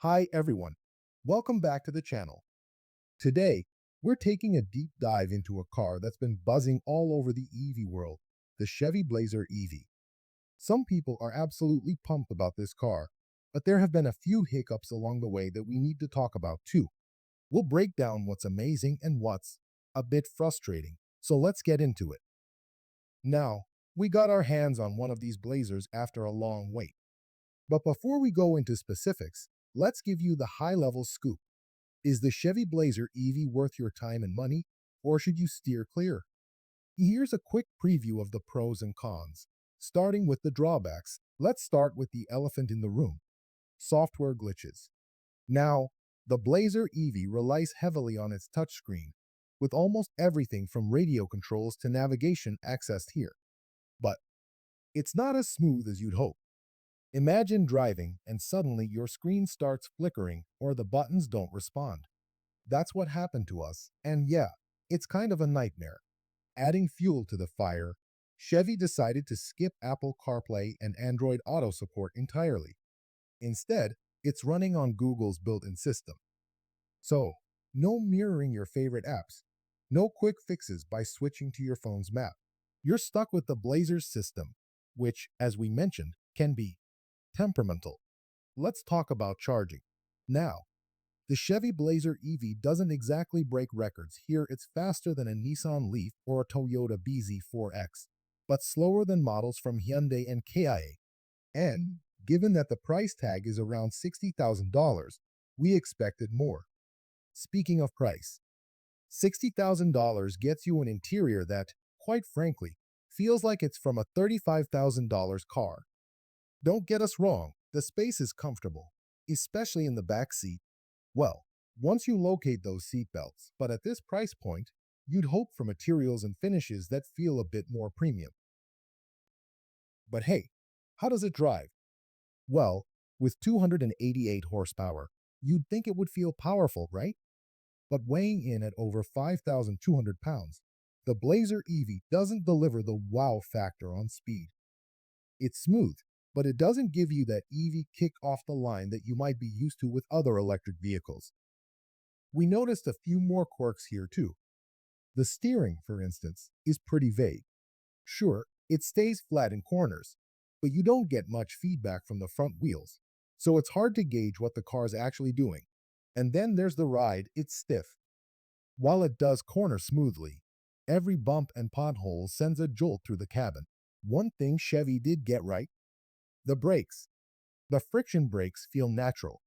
Hi everyone, welcome back to the channel. Today, we're taking a deep dive into a car that's been buzzing all over the EV world, the Chevy Blazer EV. Some people are absolutely pumped about this car, but there have been a few hiccups along the way that we need to talk about too. We'll break down what's amazing and what's a bit frustrating, so let's get into it. Now, we got our hands on one of these Blazers after a long wait. But before we go into specifics, let's give you the high-level scoop. Is the Chevy Blazer EV worth your time and money, or should you steer clear? Here's a quick preview of the pros and cons. Starting with the drawbacks, let's start with the elephant in the room, software glitches. Now, the Blazer EV relies heavily on its touchscreen, with almost everything from radio controls to navigation accessed here. But it's not as smooth as you'd hope. Imagine driving and suddenly your screen starts flickering or the buttons don't respond. That's what happened to us, and yeah, it's kind of a nightmare. Adding fuel to the fire, Chevy decided to skip Apple CarPlay and Android Auto support entirely. Instead, it's running on Google's built-in system. So, no mirroring your favorite apps, no quick fixes by switching to your phone's map. You're stuck with the Blazer's system, which, as we mentioned, can be temperamental. Let's talk about charging. Now, the Chevy Blazer EV doesn't exactly break records. Here it's faster than a Nissan Leaf or a Toyota BZ4X, but slower than models from Hyundai and Kia. And given that the price tag is around $60,000, we expected more. Speaking of price, $60,000 gets you an interior that, quite frankly, feels like it's from a $35,000 car. Don't get us wrong, the space is comfortable, especially in the back seat. Well, once you locate those seatbelts, but at this price point, you'd hope for materials and finishes that feel a bit more premium. But hey, how does it drive? Well, with 288 horsepower, you'd think it would feel powerful, right? But weighing in at over 5,200 pounds, the Blazer EV doesn't deliver the wow factor on speed. It's smooth, but it doesn't give you that EV kick off the line that you might be used to with other electric vehicles. We noticed a few more quirks here too. The steering, for instance, is pretty vague. Sure, it stays flat in corners, but you don't get much feedback from the front wheels, so it's hard to gauge what the car's actually doing. And then there's the ride, it's stiff. While it does corner smoothly, every bump and pothole sends a jolt through the cabin. One thing Chevy did get right: the brakes. The friction brakes feel natural,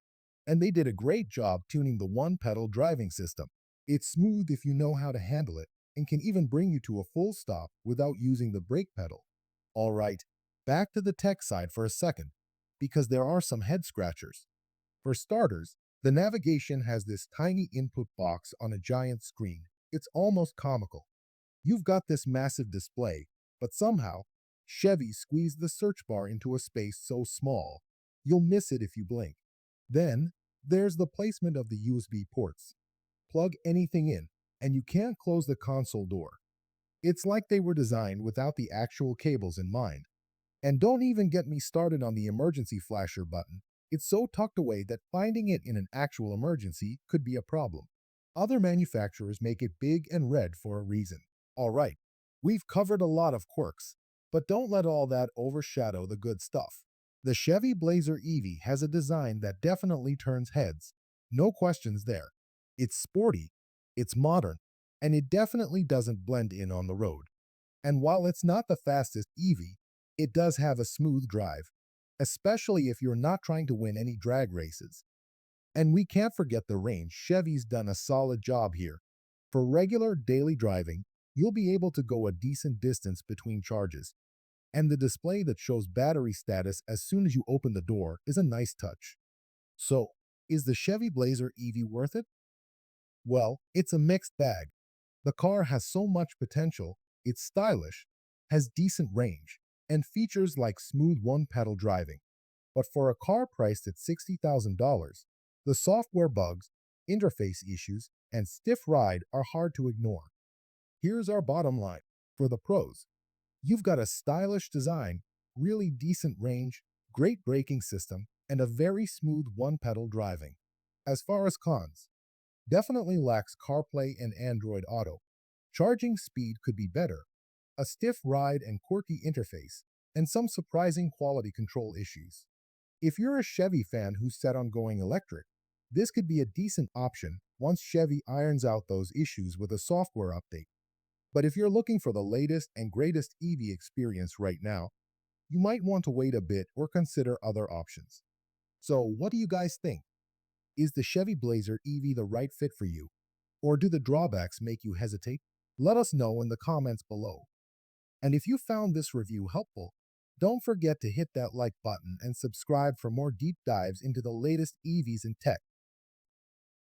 and they did a great job tuning the one-pedal driving system. It's smooth if you know how to handle it, and can even bring you to a full stop without using the brake pedal. Alright, back to the tech side for a second, because there are some head scratchers. For starters, the navigation has this tiny input box on a giant screen. It's almost comical. You've got this massive display, but somehow, Chevy squeezed the search bar into a space so small, you'll miss it if you blink. Then, there's the placement of the USB ports. Plug anything in, and you can't close the console door. It's like they were designed without the actual cables in mind. And don't even get me started on the emergency flasher button. It's so tucked away that finding it in an actual emergency could be a problem. Other manufacturers make it big and red for a reason. Alright, we've covered a lot of quirks, but don't let all that overshadow the good stuff. The Chevy Blazer EV has a design that definitely turns heads. No questions there. It's sporty, it's modern, and it definitely doesn't blend in on the road. And while it's not the fastest EV, it does have a smooth drive, especially if you're not trying to win any drag races. And we can't forget the range. Chevy's done a solid job here. For regular daily driving, you'll be able to go a decent distance between charges. And the display that shows battery status as soon as you open the door is a nice touch. So, is the Chevy Blazer EV worth it? Well, it's a mixed bag. The car has so much potential, it's stylish, has decent range, and features like smooth one-pedal driving. But for a car priced at $60,000, the software bugs, interface issues, and stiff ride are hard to ignore. Here's our bottom line. For the pros, you've got a stylish design, really decent range, great braking system, and a very smooth one-pedal driving. As far as cons, definitely lacks CarPlay and Android Auto. Charging speed could be better, a stiff ride and quirky interface, and some surprising quality control issues. If you're a Chevy fan who's set on going electric, this could be a decent option once Chevy irons out those issues with a software update. But if you're looking for the latest and greatest EV experience right now, you might want to wait a bit or consider other options. So, what do you guys think? Is the Chevy Blazer EV the right fit for you? Or do the drawbacks make you hesitate? Let us know in the comments below. And if you found this review helpful, don't forget to hit that like button and subscribe for more deep dives into the latest EVs and tech.